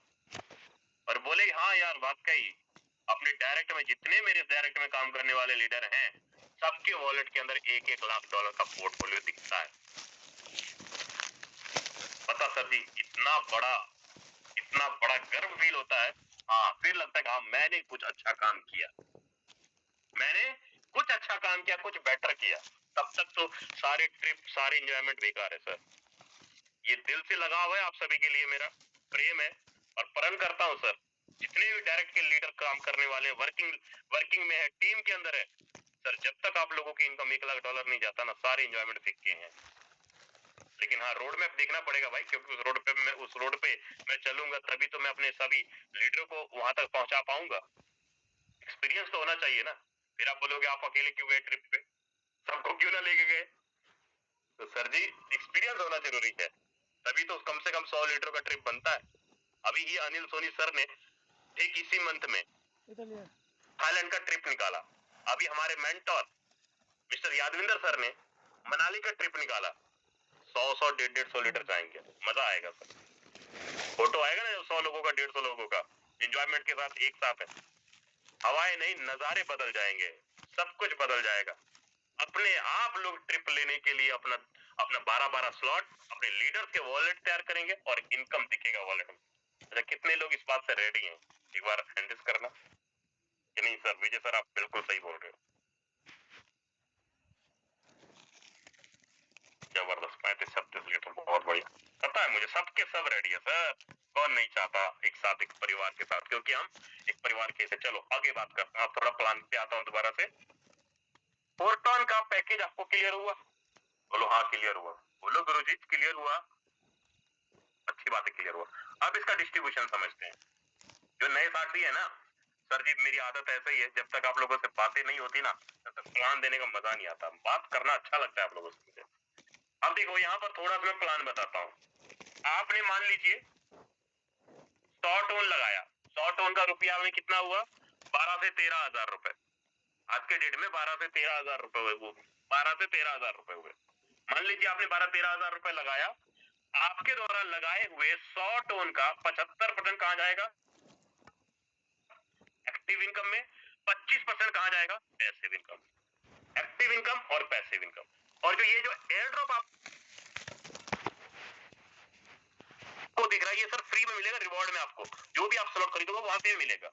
और बोले हाँ यार वाकई अपने डायरेक्ट में जितने मेरे डायरेक्ट में काम करने वाले लीडर हैं, सबके वॉलेट के अंदर $1-1 लाख का पोर्टफोलियो दिखता है। पता सर जी, इतना बड़ा गर्व फील होता है। हाँ, फिर लगता है कि हाँ मैंने कुछ अच्छा काम किया, मैंने कुछ अच्छा काम किया, कुछ बेटर किया। तब तक तो सारे ट्रिप, सारे एंजॉयमेंट बेकार है सर। ये दिल से लगाव है आप सभी के लिए, मेरा प्रेम है और प्रण करता हूँ सर, जितने भी डायरेक्ट के लीडर काम करने वाले वर्किंग में है, टीम के अंदर है सर, जब तक आप लोगों की इनकम $1 लाख नहीं जाता ना, सारे एंजॉयमेंट दिखते हैं। लेकिन हाँ, रोड मैप देखना पड़ेगा भाई, क्योंकि उस रोड पे मैं चलूंगा तभी तो मैं अपने सभी लीडरों को वहां तक पहुंचा पाऊंगा। एक्सपीरियंस तो होना चाहिए ना। फिर आप बोलोगे आप अकेले क्यों गए ट्रिप पे, सबको क्यों ना लेके गए? तो सर जी एक्सपीरियंस होना जरूरी है, तभी तो कम से कम 100 लीटरों का ट्रिप बनता है। अभी ही अनिल सोनी सर ने ठीक इसी मंथ में थाईलैंड का ट्रिप निकाला। अभी हमारे मेंटोर मिस्टर यादविंदर सर ने मनाली का ट्रिप निकाला। 100-100, 150-150 लीटर जाएंगे, मजा आएगा सर। फोटो आएगा ना 100 लोगों का, 150 लोगों का एंजॉयमेंट के साथ एक साथ है। हवाएं नहीं, नजारे बदल जाएंगे, सब कुछ बदल जाएगा। अपने आप लोग ट्रिप लेने के लिए अपना 12-12 स्लॉट अपने लीडर के वॉलेट तैयार करेंगे और इनकम दिखेगा वॉलेट में। अच्छा, कितने लोग इस बात से रेडी हैं? एक बार हैंडिस करना कि नहीं सर? विजय सर आप बिल्कुल सही बोल रहे हो। जबरदस्त, 35-36 लीटर, बहुत बढ़िया। पता है मुझे, सबके सब रेडी है सर। कौन नहीं चाहता एक साथ एक परिवार के साथ, क्योंकि हम एक परिवार के। चलो आगे बात करते हैं, थोड़ा प्लान पे आता हूँ दोबारा से। फोर्टॉन का पैकेज आपको क्लियर हुआ? बोलो हाँ क्लियर हुआ। बोलो गुरुजी क्लियर हुआ। अच्छी बात है, क्लियर हुआ। अब इसका डिस्ट्रीब्यूशन समझते हैं। जो नए साथी है ना सर जी, मेरी आदत ऐसा ही है, जब तक आप लोगों से बातें नहीं होती ना, तब तक प्लान देने का मजा नहीं आता। बात करना अच्छा लगता है आप लोगों से मुझे। अब देखो यहाँ पर थोड़ा सा मैं प्लान बताता हूँ। आपने मान लीजिए 100 टोन लगाया, 100 टोन का रुपया में कितना हुआ? 12 से 13 हजार रुपए। आज के डेट में 12 से 13 हजार रुपए हुए, वो 12 से 13 हजार रुपए हुए। मान लीजिए आपने 12-13 हजार रुपए लगाया, आपके द्वारा लगाए हुए 100 टोन का 75% कहाँ जाएगा? एक्टिव इनकम में। 25% कहाँ जाएगा? Passive income. एक्टिव इनकम और पैसिव इनकम। और जो ये जो एयर ड्रॉप आपको दिख रहा है, ये सर फ्री में मिलेगा, रिवॉर्ड में आपको जो भी आप स्लॉट खरीदोगे वहां पे मिलेगा।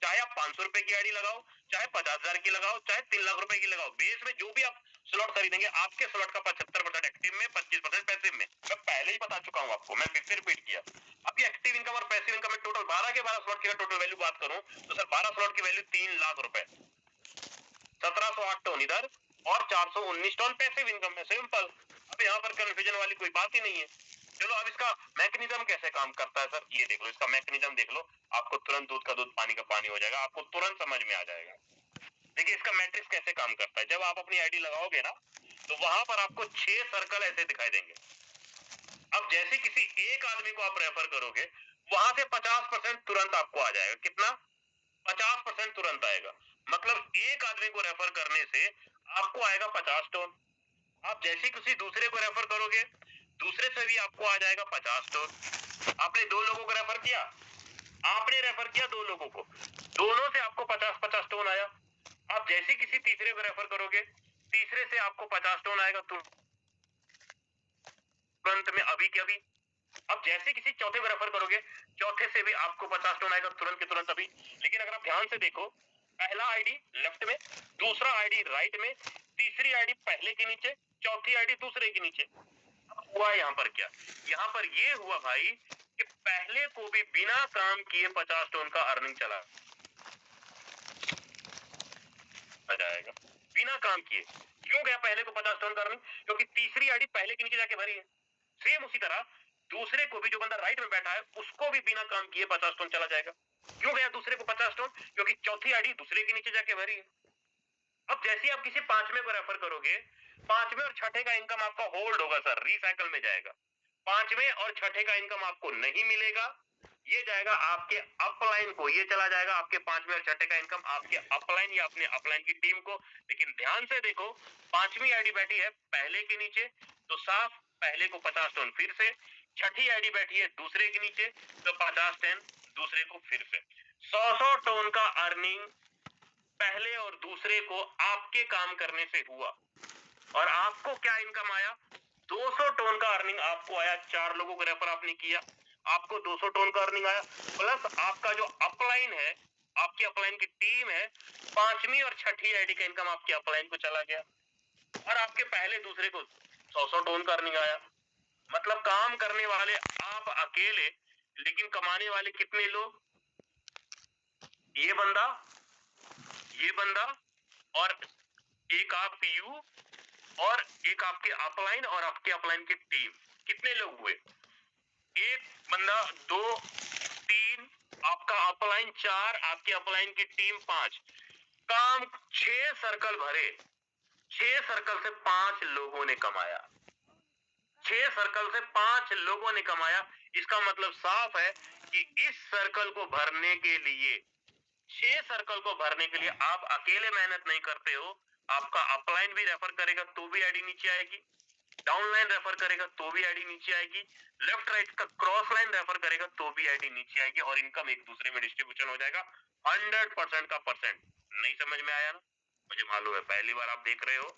चाहे आप 500 रुपए की आईडी लगाओ, चाहे 50,000 की लगाओ, चाहे 3 लाख रुपए की लगाओ, बेस में जो भी आप स्लॉट खरीदेंगे, आपके स्लॉट का 75% एक्टिव में, 25% पैसिव में। मैं पहले ही बता चुका हूँ आपको, मैं फिर से रिपीट किया। अब ये एक्टिव इनकम और पैसिव इनकम में टोटल 12 के 12 स्लॉट की टोटल वैल्यू बात करूं तो सर 12 स्लॉट की वैल्यू 3 लाख रुपए, 1708 टन इधर और 419 टन पैसिव इनकम में। सिंपल। अब यहाँ पर कंफ्यूजन वाली कोई बात ही नहीं है। चलो अब इसका मैकेनिज्म कैसे काम करता है सर, ये देख लो, इसका मैकेनिज्म देख लो, आपको तुरंत दूध का दूध पानी का पानी हो जाएगा, आपको तुरंत समझ में आ जाएगा। देखिए इसका मैट्रिक्स कैसे काम करता है। जब आप अपनी आईडी लगाओगे ना तो वहां पर आपको 6 सर्कल ऐसे दिखाई देंगे। अब जैसे किसी एक आदमी को आप रेफर करोगे वहां से 50% तुरंत आपको आ जाएगा। कितना? 50% तुरंत आएगा। मतलब एक आदमी को रेफर करने से आपको आएगा 50 टन। आप जैसे किसी दूसरे को रेफर करोगे दूसरे से भी आपको आ जाएगा 50 टन। आपने 2 लोगों को रेफर किया, आपने रेफर किया 2 लोगों को, दोनों से आपको 50-50 टन आया। आप जैसे किसी तीसरे को रेफर करोगे तीसरे से आपको 50 टन आएगा तुरंत में, अभी के अभी। अब जैसे किसी चौथे को रेफर करोगे चौथे से भी आपको 50 टन आएगा तुरंत के तुरंत अभी। लेकिन अगर आप ध्यान से देखो, पहला आईडी लेफ्ट में, दूसरा आईडी राइट में, तीसरी आईडी पहले के नीचे, चौथी आईडी दूसरे के नीचे। हुआ यहाँ पर क्या? यहाँ पर ये हुआ भाई कि पहले को भी बिना काम किए 50 टन का अर्निंग चला जाएगा, बिना काम किए। क्यों गया पहले को 50 टन का अर्निंग? क्योंकि तीसरी आईडी पहले के नीचे जाके भरी है। सेम उसी तरह दूसरे को भी, जो बंदा राइट में बैठा है उसको भी बिना काम किए 50 टन चला जाएगा। क्यों गया दूसरे को 50 टन? क्योंकि चौथी आईडी दूसरे के नीचे जाके भरी है। अब जैसे आप किसी पांचवें को रेफर करोगे, पांचवें और छठे का इनकम आपका होल्ड होगा सर, रिसाइकल में जाएगा। पांचवें और छठे का इनकम आपको नहीं मिलेगा, ये जाएगा आपके अपलाइन को, ये चला जाएगा आपके पांचवें और छठे का इनकम आपके अपलाइन या अपने अपलाइन की टीम को। लेकिन ध्यान से देखो, पांचवी आईडी बैठी है पहले के नीचे तो साफ पहले को 50 टन फिर से, छठी आईडी बैठी है दूसरे के नीचे तो 50 टन दूसरे को फिर से। 100 टन का अर्निंग पहले और दूसरे को आपके काम करने से हुआ। और आपको क्या इनकम आया? 200 टन का अर्निंग आपको आया। 4 लोगों को रेफर आपने किया, आपको 200 टन का अर्निंग आया। प्लस आपका जो अपलाइन है, आपकी अपलाइन की टीम है, पांचवी और छठी आईडी का इनकम आपके अपलाइन को चला गया। और आपके पहले दूसरे को 100 टन का अर्निंग आया। मतलब काम करने वाले आप अकेले, लेकिन कमाने वाले कितने लोग? ये बंदा, ये बंदा और एक आप यू और एक आपके अपलाइन और आपके अपलाइन की टीम। कितने लोग हुए? एक बंदा, 2, 3, आपका अपलाइन 4, आपके अपलाइन की टीम 5। काम 6 सर्कल भरे, 6 सर्कल से 5 लोगों ने कमाया, 6 सर्कल से 5 लोगों ने कमाया। इसका मतलब साफ है कि इस सर्कल को भरने के लिए, 6 सर्कल को भरने के लिए आप अकेले मेहनत नहीं करते हो, आपका अपलाइन भी रेफर करेगा तो भी आईडी नीचे आएगी, डाउनलाइन रेफर करेगा तो भी आईडी नीचे आएगी, लेफ्ट राइट का क्रॉस लाइन रेफर करेगा तो भी आईडी नीचे आएगी और इनकम एक दूसरे में डिस्ट्रीब्यूशन हो जाएगा 100% का परसेंट। नहीं समझ में आया ना? मुझे मालूम है पहली बार आप देख रहे हो,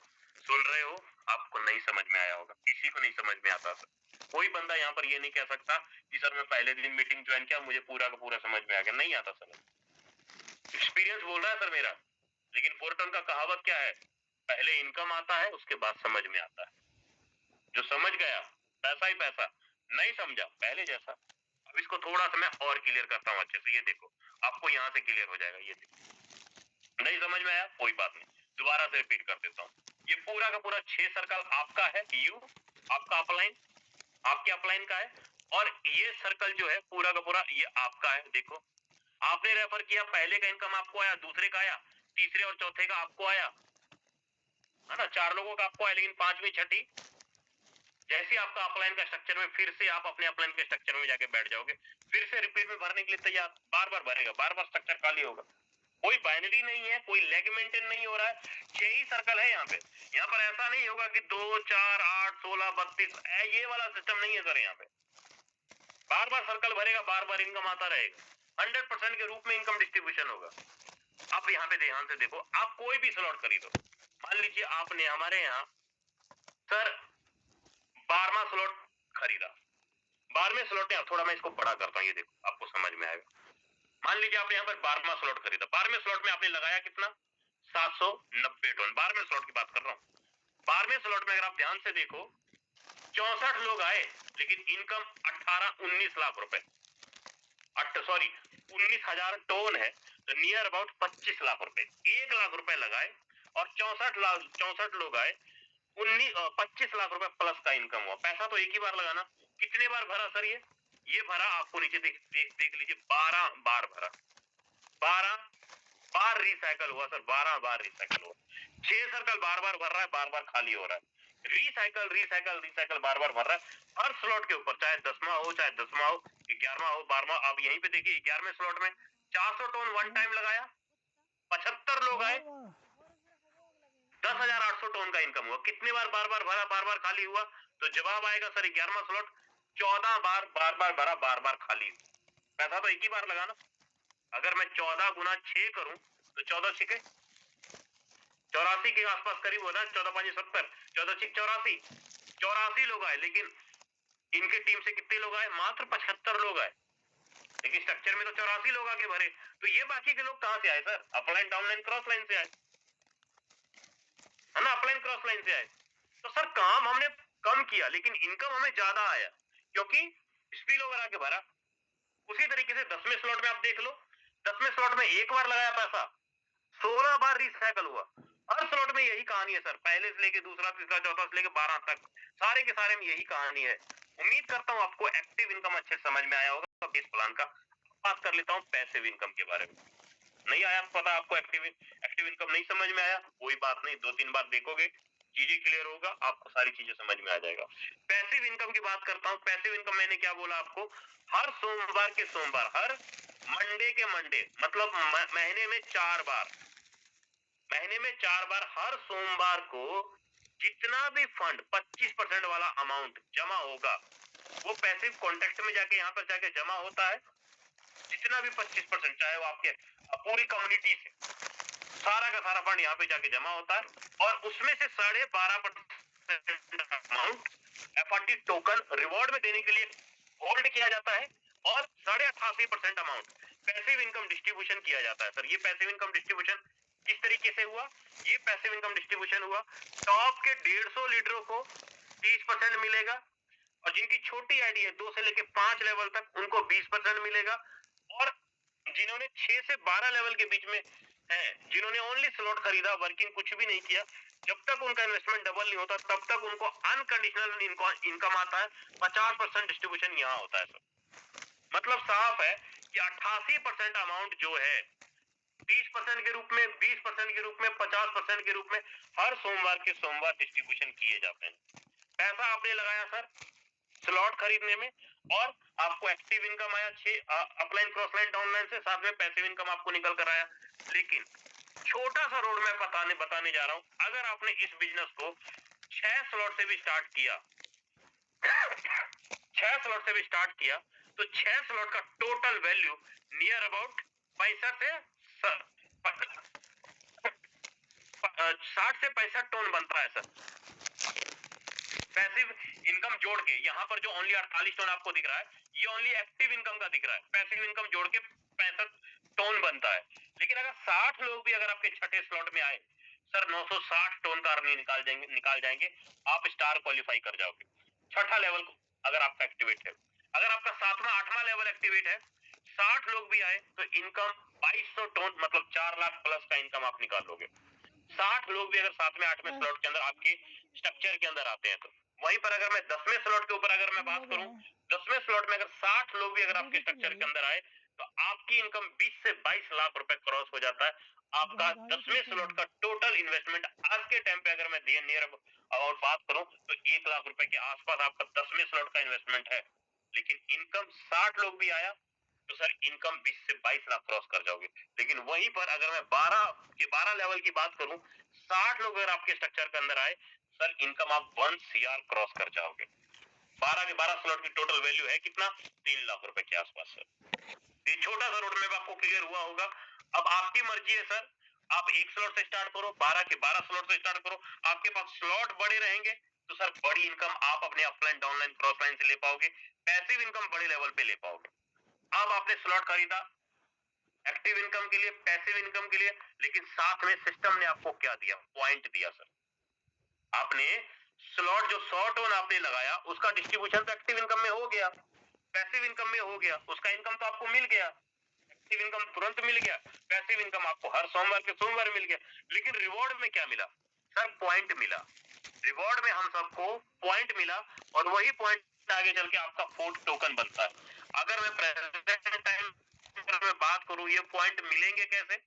सुन रहे हो, आपको नहीं समझ में आया होगा, किसी को नहीं समझ में आता सर। कोई बंदा यहाँ पर ये नहीं कह सकता कि सर मैं पहले दिन मीटिंग ज्वाइन किया मुझे पूरा का पूरा समझ में आ गया, नहीं आता सर। एक्सपीरियंस बोल रहा है सर मेरा। लेकिन फोर्टन का कहावत क्या है? पहले इनकम आता है उसके बाद समझ में आता है। जो समझ गया पैसा ही पैसा, नहीं समझा पहले जैसा। अब इसको थोड़ा सा मैं और क्लियर करता हूँ अच्छे से, ये देखो आपको यहाँ से क्लियर हो जाएगा। ये देखो, नहीं समझ में आया कोई बात नहीं, दोबारा से रिपीट कर देता हूँ। ये पूरा का पूरा 6 सर्कल आपका है, यू आपका अपलाइन, आपके अपलाइन का है, और ये सर्कल जो है पूरा का पूरा ये आपका है। देखो आपने रेफर किया, पहले का इनकम आपको आया, दूसरे का आया, तीसरे और चौथे का आपको आया, है ना, 4 लोगों का आपको आया। लेकिन पांचवी छठी जैसे आपका अपलाइन का स्ट्रक्चर में, फिर से आप अपने अपलाइन के स्ट्रक्चर में जाके बैठ जाओगे, फिर से रिपीट में भरने के लिए तैयार, बार बार भरेगा, बार बार स्ट्रक्चर खाली होगा। कोई बाइनरी नहीं है, कोई लेग मेंटेन नहीं हो रहा है, 6 ही सर्कल है यहाँ पे। यहाँ पर ऐसा नहीं होगा कि 2, 4, 8, 16, 32 ये वाला सिस्टम नहीं है सर। यहाँ पे बार बार सर्कल भरेगा, बार बार इनकम आता रहेगा, 100% के रूप में इनकम डिस्ट्रीब्यूशन होगा। आप यहाँ पे ध्यान से देखो, आप कोई भी स्लॉट खरीदो, मान लीजिए आपने हमारे यहाँ सर 12वां स्लॉट खरीदा, 12वें स्लॉट में थोड़ा मैं इसको बड़ा करता हूँ, ये देखो आपको समझ में आएगा। मान लीजिए आपने यहाँ पर 12वां स्लॉट खरीदा, 12वें स्लॉट में आपने लगाया कितना? 790 टन, 12वें स्लॉट की बात कर रहा हूँ। 12वें स्लॉट में अगर आप ध्यान से देखो 64 लोग आए लेकिन इनकम 18-19 लाख रुपए, सॉरी 19,000 टोन है तो नियर अबाउट 25 लाख रुपए, 1 लाख रुपए लगाए और 64 लोग आए, 25 लाख रुपए प्लस का इनकम हुआ। पैसा तो एक ही बार लगाना। कितने बार भरा सर? ये भरा आपको नीचे देख लीजिए, 12 बार भरा, 12 बार रिसाइकल हुआ सर, 12 बार रिसाइकल हुआ। 6 सर्कल बार बार भर रहा है, बार बार खाली हो रहा है, रिसाइकल रिसाइकल रिसाइकल बार बार भर रहा है हर स्लॉट के ऊपर, चाहे 10वां हो, चाहे 10वां हो, 11वां हो, 12वां। अब यहीं पे देखिए 11वें स्लॉट में 400 टोन वन टाइम लगाया, 75 लोग आए, 10,800 टोन का इनकम हुआ। कितने बार बार बार भरा, बार बार खाली हुआ? तो जवाब आएगा सर 11वां स्लॉट 14 बार भरा, बार बार खाली। पैसा तो एक ही बार लगाना। अगर मैं 14 गुना 6 करूं तो 14 6 84 के आसपास करीब हो ना, 14 5 70, 14 6 84, 84 लोग आए। लेकिन इनके टीम से कितने लोग आए? मात्र 75 लोग आए, लेकिन स्ट्रक्चर में तो 84 लोग आगे भरे। तो ये बाकी के लोग कहां से आए sir? Upline, downline, cross line से आए, है ना? अपलाइन क्रॉस लाइन से आए। तो सर काम हमने कम किया लेकिन इनकम हमें ज्यादा आया, क्योंकि स्पिल ओवर आके भरा। उसी तरीके से 10वें स्लॉट में आप देख लो, 10वें स्लॉट में एक बार लगाया पैसा, 16 बार रिसाइकल हुआ। हर स्लॉट में यही कहानी है सर, पहले से लेके दूसरा, तीसरा, चौथा से लेके 12 तक, सारे के सारे में यही कहानी है। उम्मीद करता हूं आपको एक्टिव इनकम अच्छे समझ में आया होगा। बेस प्लान का बात कर लेता हूं पैसिव इनकम के बारे में। नहीं आया पता आपको, एक्टिव इनकम नहीं समझ में आया, कोई बात नहीं, 2-3 बार देखोगे चीजें क्लियर होगा, आपको सारी चीजें समझ में आ जाएगा। पैसिव इनकम की बात करता हूं। पैसिव इनकम मैंने क्या बोला आपको? हर सोमवार के सोमवार, हर मंडे के मंडे, मतलब महीने में 4 बार, हर सोमवार को जितना भी फंड 25% वाला अमाउंट जमा होगा, वो पैसिव कॉन्ट्रैक्ट में जाके यहाँ पर जाके जमा होता है। जितना भी 25%, चाहे वो आपके पूरी कम्युनिटी से सारा का सारा फंड यहाँ पे जाके जमा होता है, और उसमें से 12.5% अमाउंट एफआरटी टोकन रिवॉर्ड में देने के लिए होल्ड किया जाता है, और 88.5% अमाउंट पैसिव इनकम डिस्ट्रीब्यूशन किया जाता है। सर ये पैसिव इनकम डिस्ट्रीब्यूशन किस तरीके से हुआ? ये पैसिव इनकम डिस्ट्रीब्यूशन हुआ, टॉप के 150 लीडरों को 30% मिलेगा, और जिनकी छोटी आईडी है 2 से लेके 5 लेवल तक, उनको 20% मिलेगा, और जिन्होंने 6 से 12 लेवल के बीच में है, जिन्होंने ओनली स्लॉट खरीदा, वर्किंग कुछ भी नहीं किया, जब तक उनका इन्वेस्टमेंट डबल नहीं होता तब तक उनको अनकंडीशनल इनकम आता है। 50% डिस्ट्रीब्यूशन यहाँ होता है सर। मतलब साफ है कि 88% अमाउंट जो है 30% के रूप में, 20% के रूप में, 50% के रूप में हर सोमवार के सोमवार डिस्ट्रीब्यूशन किए जाते हैं। पैसा आपने लगाया सर स्लॉट खरीदने में, और आपको एक्टिव इनकम आया 6 अपलाइन, क्रॉस लाइन, डाउनलाइन से, साथ में पैसिव इनकम आपको निकल कर आया। लेकिन छोटा सा रोड मैं बताने जा रहा हूं। अगर आपने इस बिजनेस को 6 स्लॉट से भी स्टार्ट किया 6 स्लॉट से भी स्टार्ट किया, तो 6 स्लॉट का टोटल वैल्यू नियर अबाउट 65 से 60 से 65 टोन बनता है सर, पैसिव इनकम जोड़ के। यहाँ पर जो ओनली 48 टोन आपको दिख रहा है, ये ओनली एक्टिव इनकम का दिख रहा है, पैसिव इनकम जोड़ के 65 टोन बनता है। लेकिन अगर 60 लोग भी अगर आपके छठे स्लॉट में आए सर, 960 टोन का अर्निंग निकाल जाएंगे, आप स्टार क्वालिफाई कर जाओगे। छठा लेवल अगर आपका एक्टिवेट है, अगर आपका 7वां 8वां लेवल एक्टिवेट है, 60 लोग भी आए तो इनकम 2200 टोन, मतलब 4 लाख प्लस का इनकम आप निकाल लोगे। 60 लोग भी अगर 7वें 8वें स्लॉट के अंदर आपके स्ट्रक्चर के अंदर आते हैं तो। वहीं पर अगर मैं 10वें स्लॉट के ऊपर अगर मैं बात करूं, 10वें स्लॉट में अगर 60 लोग भी अगर आपके स्ट्रक्चर के अंदर आए तो आपकी इनकम 20 से 22 लाख रुपए क्रॉस हो जाता है। आपका 10वें स्लॉट का टोटल इन्वेस्टमेंट आज के टाइम पे अगर मैं नियर अबाउट बात करूं तो 1 लाख रुपए के आसपास आपका 10वें स्लॉट का इन्वेस्टमेंट है। लेकिन इनकम 60 लोग भी आया तो सर इनकम 20 से 22 लाख क्रॉस कर जाओगे। लेकिन वहीं पर अगर मैं 12 लेवल की बात करूं, 60 लोग अगर आपके स्ट्रक्चर के अंदर आए सर, इनकम आप 1 CR क्रॉस कर जाओगे। 12 के 12 स्लॉट की टोटल वैल्यू है कितना? 3 लाख रुपए के आसपास सर। ये छोटा सा रोड मैप आपको क्लियर हुआ होगा। अब आपकी मर्जी है सर, आप 1 स्लॉट से स्टार्ट करो, 12 के 12 स्लॉट से स्टार्ट करो, आपके पास स्लॉट बड़े रहेंगे तो सर बड़ी इनकम आप अपने अपलाइन, डाउनलाइन, क्रॉस लाइन से ले पाओगे, पैसिव इनकम बड़े लेवल पे ले पाओगे। अब आपने स्लॉट खरीदा एक्टिव इनकम के लिए, पैसिव इनकम के लिए, लेकिन साथ में सिस्टम ने आपको क्या दिया? पॉइंट दिया सर। आपने स्लॉट जो 100 टन आपने लगाया उसका डिस्ट्रीब्यूशन तो एक्टिव इनकम में हो गया, पैसिव इनकम में हो गया, उसका इनकम तो आपको मिल गया, एक्टिव इनकम तुरंत मिल गया, पैसिव इनकम आपको हर सोमवार के सोमवार मिल गया। लेकिन रिवॉर्ड में क्या मिला सर? पॉइंट मिला। रिवॉर्ड में हम सबको पॉइंट मिला और वही पॉइंट आगे चल के आपका फोर्ट टोकन बनता है। अगर मैं प्रेजेंट टाइम में बात करूं, ये पॉइंट मिलेंगे कैसे,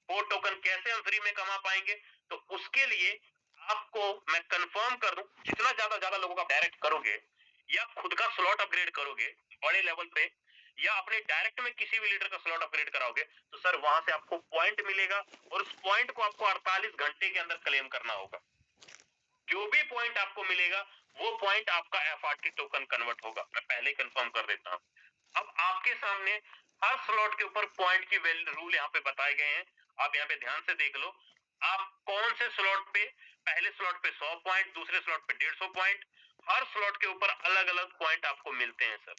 फोर्ट टोकन कैसे हम फ्री में कमा पाएंगे, तो उसके लिए आपको मैं कंफर्म कर दूं, जितना ज्यादा लोगों का डायरेक्ट करोगे या खुद का स्लॉट अपग्रेड करोगे बड़े लेवल पे, या अपने डायरेक्ट में किसी भी लीडर का स्लॉट अपग्रेड कराओगे, तो सर वहां से आपको पॉइंट मिलेगा और उस पॉइंट को आपको 48 घंटे के अंदर क्लेम करना होगा। जो भी पॉइंट आपको मिलेगा वो पॉइंट आपका एफआरटी टोकन कन्वर्ट होगा। मैं पहले ही कंफर्म कर देता हूं। अब आपके सामने हर स्लॉट के ऊपर पॉइंट की रूल यहाँ पे बताए गए हैं, आप यहाँ पे ध्यान से देख लो। आप कौन से स्लॉट पे, पहले स्लॉट पे 100 पॉइंट, दूसरे स्लॉट पे 150 पॉइंट, हर स्लॉट के ऊपर अलग अलग पॉइंट आपको मिलते हैं सर।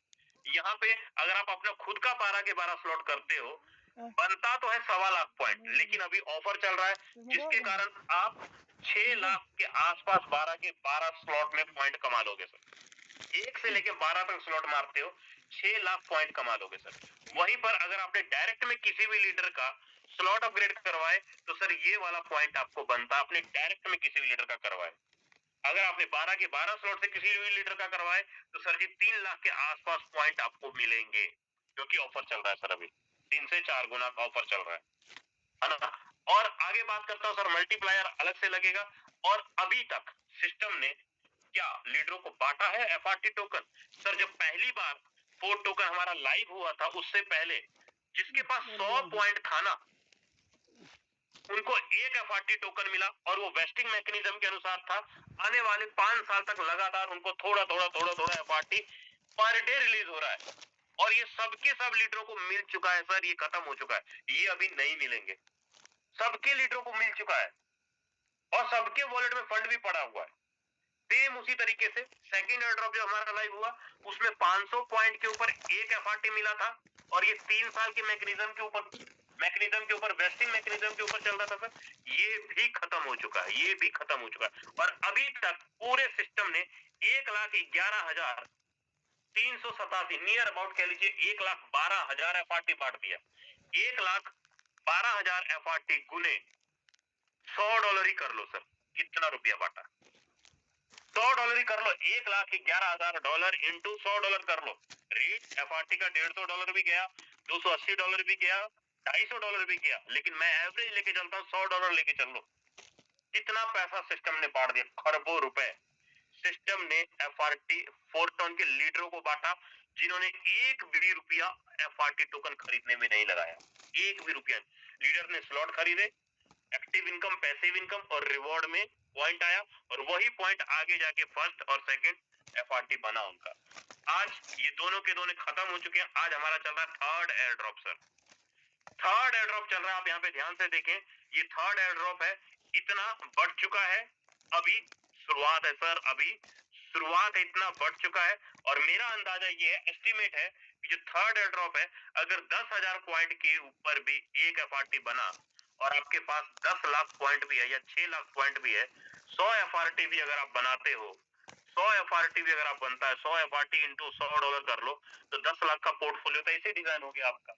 यहाँ पे अगर आप अपना खुद का 12 के 12 स्लॉट करते हो, बनता तो है 1.25 लाख पॉइंट, लेकिन अभी ऑफर चल रहा है जिसके कारण आप 6 लाख के आसपास 12 के 12 स्लॉट में पॉइंट कमा लोगे सर। 1 से लेके 12 तक स्लॉट मारते हो, 6 लाख पॉइंट कमा लोगे सर। वहीं पर अगर आपने डायरेक्ट में किसी भी लीडर का स्लॉट अपग्रेड करवाए तो सर ये वाला पॉइंट आपको बनता, अपने डायरेक्ट में किसी भी लीडर का करवाए। अगर आपने 12 के 12 स्लॉट से किसी भी लीडर का करवाए तो सर जी 3 लाख के आसपास पॉइंट आपको मिलेंगे, क्योंकि ऑफर चल रहा है सर। अभी 3 से 4 गुना का ऑफर चल रहा है ना। और आगे बात करता हूं सर, मल्टीप्लायर अलग से लगेगा। और अभी तक सिस्टम ने क्या लीडरों को बांटा है एफआरटी टोकन? सर जब पहली बार फोर्ट टोकन हमारा लाइव हुआ था, उससे पहले जिसके पास 100 पॉइंट था ना, उनको एक एफआरटी टोकन मिला और वो वेस्टिंग मैकेनिज्म के अनुसार था। आने वाले 5 साल तक लगातार उनको थोड़ा थोड़ा एफआरटी पर डे रिलीज हो रहा है और ये सबके सब लीडरों को मिल चुका है सर। ये खत्म हो चुका है, ये अभी नहीं मिलेंगे। सबके लीडरों को मिल चुका है और सबके वॉलेट में फंड भी पड़ा हुआ है। सेम उसी तरीके से सेकंड एयर ड्रॉप जो हमारा लाइव हुआ उसमें 500 पॉइंट के ऊपर एक एफआरटी मिला था और ये 3 साल के मैकेनिज्म के ऊपर वेस्टिंग मैकेनिज्म के ऊपर चल रहा था सर। ये भी खत्म हो चुका है, ये भी खत्म हो चुका है। और अभी तक पूरे सिस्टम ने 1,11,387 नियर अबाउट कह लीजिए 1,12,000 एफआरटी बांट दिया। 1,12,000 एफआरटी गुने $100 ही कर लो सर, कितना रुपया बांटा? $100 ही कर लो। $1,11,000 इंटू $100 कर लो। रेट एफआरटी का $150 भी गया, $280 भी गया, $250 भी गया, लेकिन मैं एवरेज लेके चलता हूँ, $100 लेके चल लो। कितना पैसा सिस्टम ने बांट दिया, खरबों रुपए सिस्टम ने एफआरटी फोर्टॉन के लीडरों को बांटा, जिन्होंने एक भी रुपया एफआरटी टोकन खरीदने में नहीं लगाया। एक भी रुपया लीडर ने स्लॉट खरीदे, एक्टिव इनकम, पैसिव इनकम और रिवॉर्ड में पॉइंट आया और वही पॉइंट आगे जाके फर्स्ट और सेकंड एफआरटी बना उनका। आज ये दोनों के दोनों खत्म हो चुके हैं। आज हमारा चल रहा है third air drop sir. Third air drop चल रहा है, आप यहाँ पे ध्यान से देखें, ये थर्ड एयर ड्रॉप है। इतना बढ़ चुका है, अभी शुरुआत है सर, अभी शुरुआत है, इतना बढ़ चुका है। और मेरा अंदाजा ये है, एस्टिमेट है कि जो थर्ड एयर ड्रॉप है, अगर 10,000 पॉइंट के ऊपर भी एक एफआरटी बना और आपके पास 10 लाख पॉइंट भी है या 6 लाख पॉइंट भी है, 100 एफआरटी भी अगर आप बनाते हो, 100 एफआरटी भी अगर आप बनता है, 100 एफआरटी इंटू $100 कर लो तो 10 लाख का पोर्टफोलियो तो ऐसे डिजाइन हो गया आपका।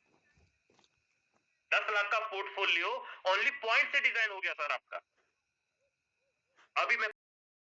10 लाख का पोर्टफोलियो ओनली पॉइंट से डिजाइन हो गया सर आपका। अभी मैं